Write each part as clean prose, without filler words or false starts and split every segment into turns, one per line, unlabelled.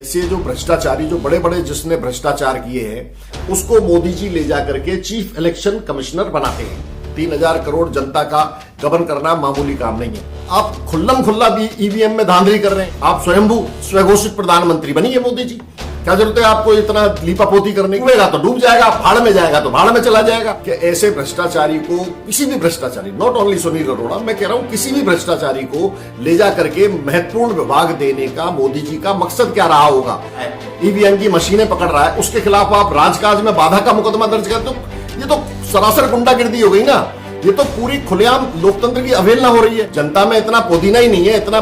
से जो भ्रष्टाचारी जो बड़े बड़े जिसने भ्रष्टाचार किए हैं उसको मोदी जी ले जाकर के चीफ इलेक्शन कमिश्नर बनाते हैं। 3,000 करोड़ जनता का गबन करना मामूली काम नहीं है। आप खुल्लम खुल्ला भी ईवीएम में धांधली कर रहे हैं। आप स्वयंभू स्वघोषित प्रधानमंत्री बनिए मोदी जी। क्या जरूरत है आपको इतना लीपापोती करने की? डूबेगा तो डूब जाएगा, भाड़ में जाएगा तो भाड़ में चला जाएगा। कि ऐसे भ्रष्टाचारी को, किसी भी भ्रष्टाचारी, नॉट ओनली सुनील अरोड़ा, मैं कह रहा हूं किसी भी भ्रष्टाचारी को ले जा करके महत्वपूर्ण विभाग देने का मोदी जी का मकसद क्या रहा होगा? ईवीएम की मशीनें पकड़ रहा है, उसके खिलाफ आप राजकाज में बाधा का मुकदमा दर्ज कर दो। ये तो सरासर गुंडागिर्दी हो गई ना। ये तो पूरी खुलेआम लोकतंत्र की अवहेलना हो रही है। जनता में इतना पुदीना ही नहीं है, इतना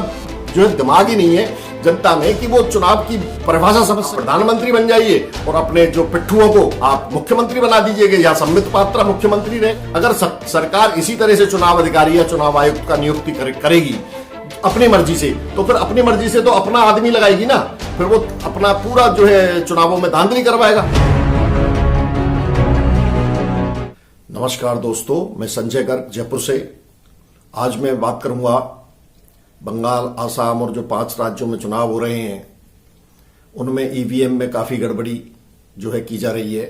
जो है दिमाग ही नहीं है जनता में कि वो चुनाव की परिभाषा समझ। प्रधानमंत्री बन जाइए और अपने जो पिट्ठुओं को आप मुख्यमंत्री बना दीजिएगा या संबित पात्रा मुख्यमंत्री रहे। अगर सरकार इसी तरह से चुनाव अधिकारी या चुनाव आयुक्त का नियुक्ति करेगी अपनी मर्जी से, तो फिर अपनी मर्जी से तो अपना आदमी लगाएगी ना, फिर वो अपना पूरा जो है चुनावों में धांधली करवाएगा। नमस्कार दोस्तों, मैं संजय गर्ग जयपुर से। आज मैं बात करूंगा बंगाल, आसाम और जो 5 राज्यों में चुनाव हो रहे हैं उनमें ईवीएम में काफी गड़बड़ी जो है की जा रही है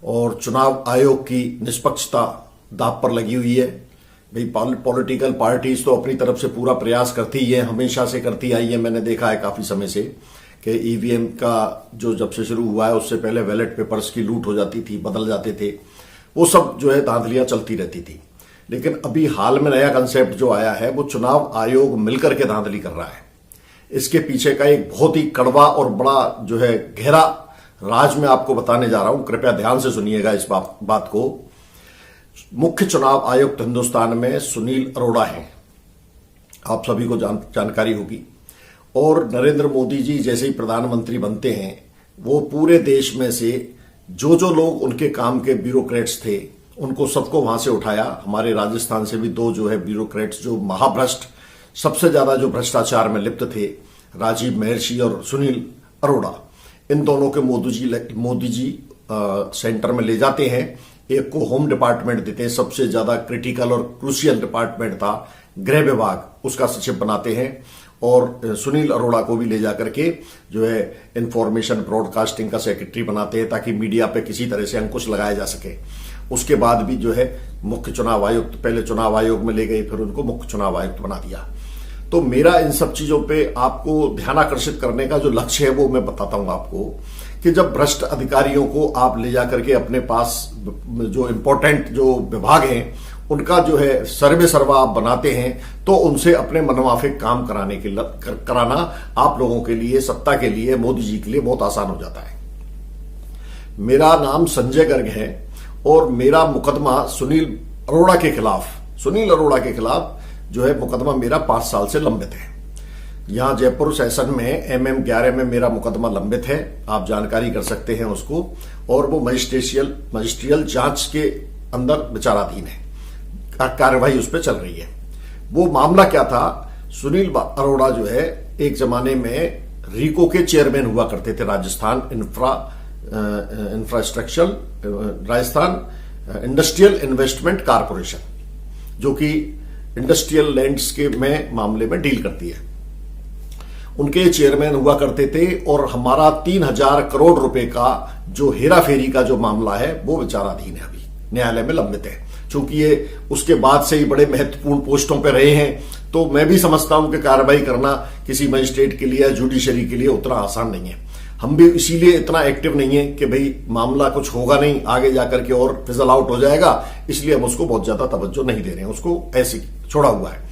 और चुनाव आयोग की निष्पक्षता दांव पर लगी हुई है। भाई पॉलिटिकल पार्टीज तो अपनी तरफ से पूरा प्रयास करती ही है, हमेशा से करती आई है। मैंने देखा है काफी समय से कि ईवीएम का जो जब से शुरू हुआ है उससे पहले बैलेट पेपर्स की लूट हो जाती थी, बदल जाते थे, वो सब जो है धांधलियां चलती रहती थी। लेकिन अभी हाल में नया कंसेप्ट जो आया है वो चुनाव आयोग मिलकर के धांधली कर रहा है। इसके पीछे का एक बहुत ही कड़वा और बड़ा जो है गहरा राज मैं आपको बताने जा रहा हूं। कृपया ध्यान से सुनिएगा इस बात को। मुख्य चुनाव आयुक्त हिंदुस्तान में सुनील अरोड़ा हैं, आप सभी को जानकारी होगी। और नरेंद्र मोदी जी जैसे ही प्रधानमंत्री बनते हैं वो पूरे देश में से जो लोग उनके काम के ब्यूरोक्रेट्स थे उनको सबको वहां से उठाया। हमारे राजस्थान से भी 2 जो है ब्यूरोक्रेट्स जो महाभ्रष्ट, सबसे ज्यादा जो भ्रष्टाचार में लिप्त थे, राजीव महर्षि और सुनील अरोड़ा, इन दोनों के मोदी जी सेंटर में ले जाते हैं। एक को होम डिपार्टमेंट देते हैं, सबसे ज्यादा क्रिटिकल और क्रूशियल डिपार्टमेंट था गृह विभाग, उसका सचिव बनाते हैं। और सुनील अरोड़ा को भी ले जाकर के जो है इंफॉर्मेशन ब्रॉडकास्टिंग का सेक्रेटरी बनाते हैं ताकि मीडिया पे किसी तरह से अंकुश लगाया जा सके। उसके बाद भी जो है मुख्य चुनाव आयुक्त, पहले चुनाव आयोग में ले गए, फिर उनको मुख्य चुनाव आयुक्त बना दिया। तो मेरा इन सब चीजों पे आपको ध्यान आकर्षित करने का जो लक्ष्य है वो मैं बताता हूं आपको कि जब भ्रष्ट अधिकारियों को आप ले जाकर के अपने पास जो इंपॉर्टेंट जो विभाग हैं उनका जो है सर्वे सर्वा आप बनाते हैं तो उनसे अपने मनमाफिक काम कराना आप लोगों के लिए, सत्ता के लिए, मोदी जी के लिए बहुत आसान हो जाता है। मेरा नाम संजय गर्ग है और मेरा मुकदमा सुनील अरोड़ा के खिलाफ जो है मुकदमा मेरा 5 साल से लंबित है। यहां जयपुर सेशन में MM 11 में मेरा मुकदमा लंबित है, आप जानकारी कर सकते हैं उसको। और वो मजिस्ट्रियल जांच के अंदर विचाराधीन है, कार्रवाई उस पर चल रही है। वो मामला क्या था, सुनील अरोड़ा जो है एक जमाने में रीको के चेयरमैन हुआ करते थे, राजस्थान इंडस्ट्रियल इन्वेस्टमेंट कारपोरेशन, जो कि इंडस्ट्रियल लैंड्स के में मामले में डील करती है। उनके चेयरमैन हुआ करते थे और हमारा 3,000 करोड़ रुपए का जो हेरा फेरी का जो मामला है वो विचाराधीन है, अभी न्यायालय में लंबित है। चूंकि ये उसके बाद से ही बड़े महत्वपूर्ण पोस्टों पर रहे हैं तो मैं भी समझता हूं कि कार्रवाई करना किसी मजिस्ट्रेट के लिए या जुडिशरी के लिए उतना आसान नहीं है। हम भी इसीलिए इतना एक्टिव नहीं है कि भाई मामला कुछ होगा नहीं, आगे जाकर के और फिजल आउट हो जाएगा, इसलिए हम उसको बहुत ज्यादा तवज्जो नहीं दे रहे हैं, उसको ऐसे छोड़ा हुआ है।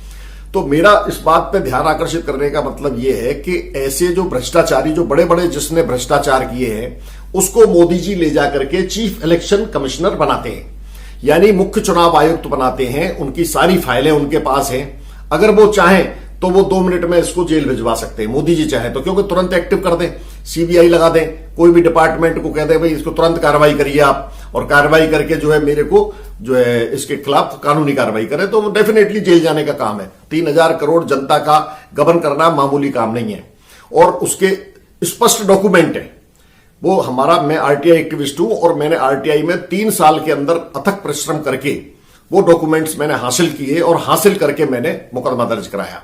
तो मेरा इस बात पे ध्यान आकर्षित करने का मतलब यह है कि ऐसे जो भ्रष्टाचारी जो बड़े बड़े जिसने भ्रष्टाचार किए हैं उसको मोदी जी ले जाकर के चीफ इलेक्शन कमिश्नर बनाते हैं, यानी मुख्य चुनाव आयुक्त बनाते हैं। उनकी सारी फाइलें उनके पास हैं, अगर वो चाहें तो वो 2 मिनट में इसको जेल भिजवा सकते हैं, मोदी जी चाहे तो, क्योंकि तुरंत एक्टिव कर दें, सीबीआई लगा दें, कोई भी डिपार्टमेंट को कह दें भाई इसको तुरंत कार्रवाई करिए आप, और कार्रवाई करके जो है मेरे को जो है इसके खिलाफ कानूनी कार्रवाई करें तो वो डेफिनेटली जेल जाने का काम है। 3,000 करोड़ जनता का गबन करना मामूली काम नहीं है और उसके स्पष्ट डॉक्यूमेंट है वो। मैं आरटीआई एक्टिविस्ट हूं और मैंने आरटीआई में 3 साल के अंदर अथक परिश्रम करके वो डॉक्यूमेंट्स मैंने हासिल किए और हासिल करके मैंने मुकदमा दर्ज कराया।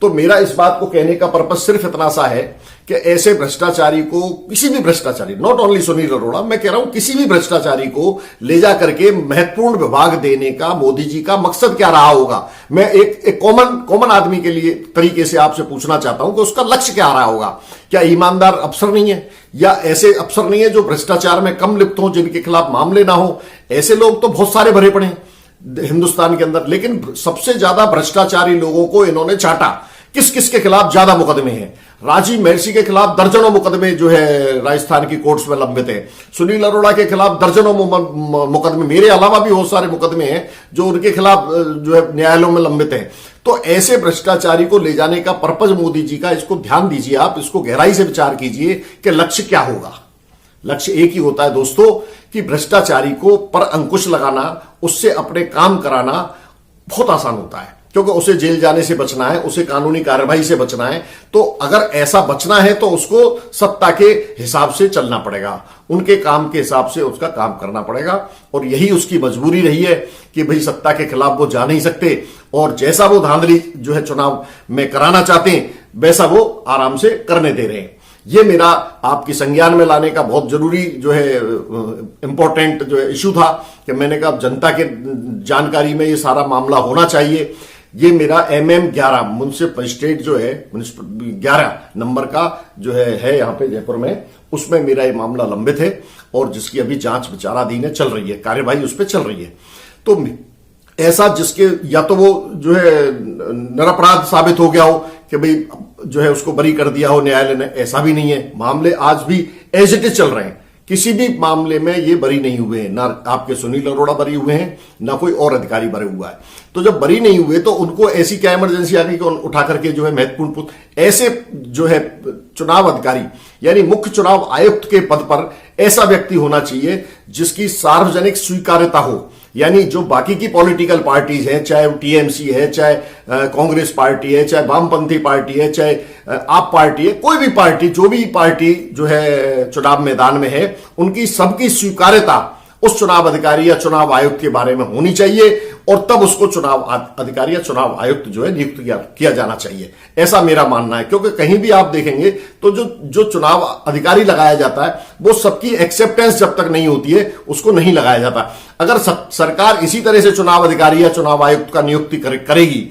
तो मेरा इस बात को कहने का पर्पस सिर्फ इतना सा है कि ऐसे भ्रष्टाचारी को, किसी भी भ्रष्टाचारी, नॉट ओनली सुनील अरोड़ा, मैं कह रहा हूं किसी भी भ्रष्टाचारी को ले जा करके महत्वपूर्ण विभाग देने का मोदी जी का मकसद क्या रहा होगा। मैं एक कॉमन आदमी के लिए तरीके से आपसे पूछना चाहता हूं कि उसका लक्ष्य क्या रहा होगा। क्या ईमानदार अफसर नहीं है, या ऐसे अफसर नहीं है जो भ्रष्टाचार में कम लिप्त हो, जिनके खिलाफ मामले ना हो? ऐसे लोग तो बहुत सारे भरे पड़े हैं हिंदुस्तान के अंदर, लेकिन सबसे ज्यादा भ्रष्टाचारी लोगों को इन्होंने चाटा। किस किस के खिलाफ ज्यादा मुकदमे हैं? राजीव महर्षि के खिलाफ दर्जनों मुकदमे जो है राजस्थान की कोर्ट्स में लंबित हैं। सुनील अरोड़ा के खिलाफ दर्जनों मुकदमे, मेरे अलावा भी बहुत सारे मुकदमे हैं जो उनके खिलाफ जो है न्यायालयों में लंबित हैं। तो ऐसे भ्रष्टाचारी को ले जाने का पर्पज मोदी जी का, इसको ध्यान दीजिए आप, इसको गहराई से विचार कीजिए कि लक्ष्य क्या होगा। लक्ष्य एक ही होता है दोस्तों कि भ्रष्टाचारी को पर अंकुश लगाना, उससे अपने काम कराना बहुत आसान होता है, क्योंकि उसे जेल जाने से बचना है, उसे कानूनी कार्रवाई से बचना है। तो अगर ऐसा बचना है तो उसको सत्ता के हिसाब से चलना पड़ेगा, उनके काम के हिसाब से उसका काम करना पड़ेगा। और यही उसकी मजबूरी रही है कि भाई सत्ता के खिलाफ वो जा नहीं सकते, और जैसा वो धांधली जो है चुनाव में कराना चाहते हैं वैसा वो आराम से करने दे रहे हैं। ये मेरा आपकी संज्ञान में लाने का बहुत जरूरी जो है इंपॉर्टेंट जो है इशू था कि मैंने कहा जनता के जानकारी में ये सारा मामला होना चाहिए। ये मेरा MM11 म्युनिसिपल मजिस्ट्रेट जो है 11 नंबर का जो है यहाँ पे जयपुर में, उसमें मेरा ये मामला लंबित है और जिसकी अभी जांच विचाराधीन है, चल रही है, कार्यवाही उस पर चल रही है। तो ऐसा जिसके या तो वो जो है निरपराध साबित हो गया हो कि भाई जो है उसको बरी कर दिया हो न्यायालय ने, ऐसा भी नहीं है। मामले आज भी एज इट इज चल रहे हैं, किसी भी मामले में ये बरी नहीं हुए हैं, ना आपके सुनील अरोड़ा बरी हुए हैं, ना कोई और अधिकारी बरी हुआ है। तो जब बरी नहीं हुए तो उनको ऐसी क्या इमरजेंसी आ गई कि उठा करके जो है महत्वपूर्ण ऐसे जो है चुनाव अधिकारी यानी मुख्य चुनाव आयुक्त के पद पर ऐसा व्यक्ति होना चाहिए जिसकी सार्वजनिक स्वीकार्यता हो। यानी जो बाकी की पॉलिटिकल पार्टीज हैं, चाहे TMC है, चाहे कांग्रेस पार्टी है, चाहे वामपंथी पार्टी है, चाहे आप पार्टी है, कोई भी पार्टी, जो भी पार्टी जो है चुनाव मैदान में है, उनकी सबकी स्वीकार्यता उस चुनाव अधिकारी या चुनाव आयुक्त के बारे में होनी चाहिए, और तब उसको चुनाव अधिकारी या चुनाव आयुक्त जो है नियुक्त किया जाना चाहिए। ऐसा मेरा मानना है, क्योंकि कहीं भी आप देखेंगे तो जो चुनाव अधिकारी लगाया जाता है वो सबकी एक्सेप्टेंस जब तक नहीं होती है उसको नहीं लगाया जाता। अगर सरकार इसी तरह से चुनाव अधिकारी या चुनाव आयुक्त का नियुक्ति करेगी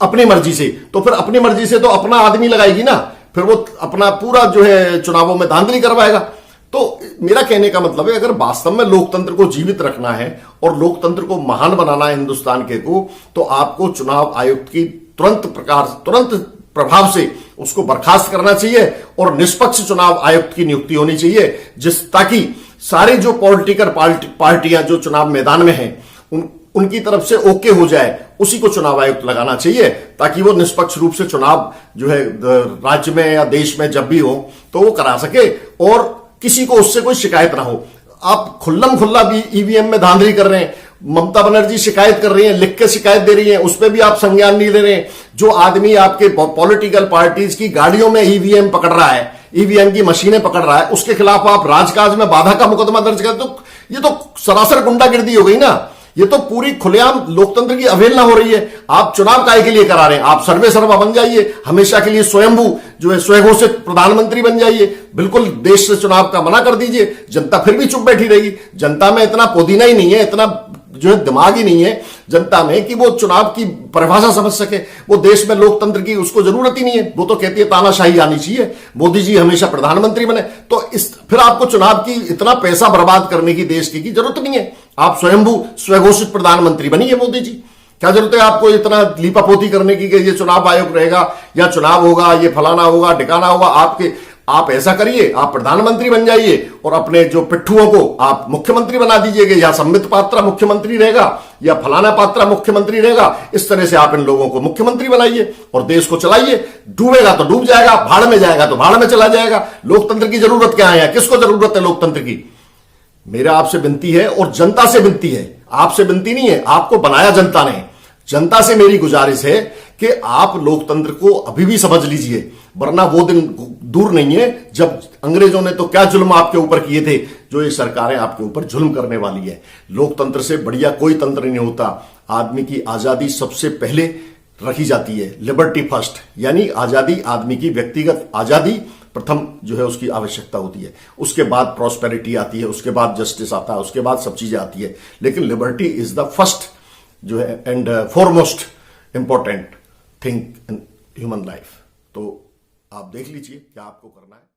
अपनी मर्जी से, तो फिर अपनी मर्जी से तो अपना आदमी लगाएगी ना, फिर वो अपना पूरा जो है चुनावों में धांधली करवाएगा। तो मेरा कहने का मतलब है, अगर वास्तव में लोकतंत्र को जीवित रखना है और लोकतंत्र को महान बनाना है हिंदुस्तान के को, तो आपको चुनाव आयुक्त की तुरंत प्रभाव से उसको बर्खास्त करना चाहिए और निष्पक्ष चुनाव आयुक्त की नियुक्ति होनी चाहिए, ताकि सारी जो पॉलिटिकल पार्टियां जो चुनाव मैदान में हैं उनकी तरफ से ओके हो जाए, उसी को चुनाव आयुक्त लगाना चाहिए, ताकि वो निष्पक्ष रूप से चुनाव जो है राज्य में या देश में जब भी हो तो वो करा सके और किसी को उससे कोई शिकायत ना हो। आप खुल्लम खुल्ला भी EVM में धांधली कर रहे हैं, ममता बनर्जी शिकायत कर रही है, लिख के शिकायत दे रही है, उस पर भी आप संज्ञान नहीं ले रहे हैं। जो आदमी आपके पॉलिटिकल पार्टीज की गाड़ियों में EVM पकड़ रहा है, EVM की मशीनें पकड़ रहा है, उसके खिलाफ आप राजकाज में बाधा का मुकदमा दर्ज करते, तो ये तो सरासर गुंडागिर्दी हो गई ना। ये तो पूरी खुलेआम लोकतंत्र की अवहेलना हो रही है। आप चुनाव काहे के लिए करा रहे हैं? आप सर्वे सर्वा बन जाइए, हमेशा के लिए स्वयंभू जो है स्वघोषित प्रधानमंत्री बन जाइए, बिल्कुल देश से चुनाव का मना कर दीजिए, जनता फिर भी चुप बैठी रहेगी। जनता में इतना पुदीना ही नहीं है, इतना जो है दिमाग ही नहीं है जनता में कि वो चुनाव की परिभाषा समझ सके। वो देश में लोकतंत्र की उसको जरूरत ही नहीं है, वो तो कहती है तानाशाही आनी चाहिए, मोदी जी हमेशा प्रधानमंत्री बने। तो फिर आपको चुनाव की इतना पैसा बर्बाद करने की देश की जरूरत नहीं है। आप स्वयंभू स्वघोषित प्रधानमंत्री बनिए मोदी जी। क्या जरूरत है आपको इतना लीपापोती करने की कि ये चुनाव आयोग रहेगा या चुनाव होगा, ये फलाना होगा ढिकाना होगा। आप ऐसा करिए, आप प्रधानमंत्री बन जाइए और अपने जो पिट्ठुओं को आप मुख्यमंत्री बना दीजिएगा, या संबित पात्रा मुख्यमंत्री रहेगा या फलाना पात्रा मुख्यमंत्री रहेगा। इस तरह से आप इन लोगों को मुख्यमंत्री बनाइए और देश को चलाइए। डूबेगा तो डूब जाएगा, भाड़ में जाएगा तो भाड़ में चला जाएगा। लोकतंत्र की जरूरत क्या है? किसको जरूरत है लोकतंत्र की? मेरा आपसे विनती है और जनता से विनती है, आपसे विनती नहीं है, आपको बनाया जनता ने। जनता से मेरी गुजारिश है कि आप लोकतंत्र को अभी भी समझ लीजिए, वरना वो दिन दूर नहीं है जब अंग्रेजों ने तो क्या जुल्म आपके ऊपर किए थे, जो ये सरकारें आपके ऊपर जुल्म करने वाली है। लोकतंत्र से बढ़िया कोई तंत्र नहीं होता। आदमी की आजादी सबसे पहले रखी जाती है। लिबर्टी फर्स्ट, यानी आजादी, आदमी की व्यक्तिगत आजादी प्रथम जो है उसकी आवश्यकता होती है। उसके बाद प्रॉस्पेरिटी आती है, उसके बाद जस्टिस आता है, उसके बाद सब चीजें आती है। लेकिन लिबर्टी इज द फर्स्ट जो है and foremost important thing in human life. तो आप देख लीजिए क्या आपको करना है।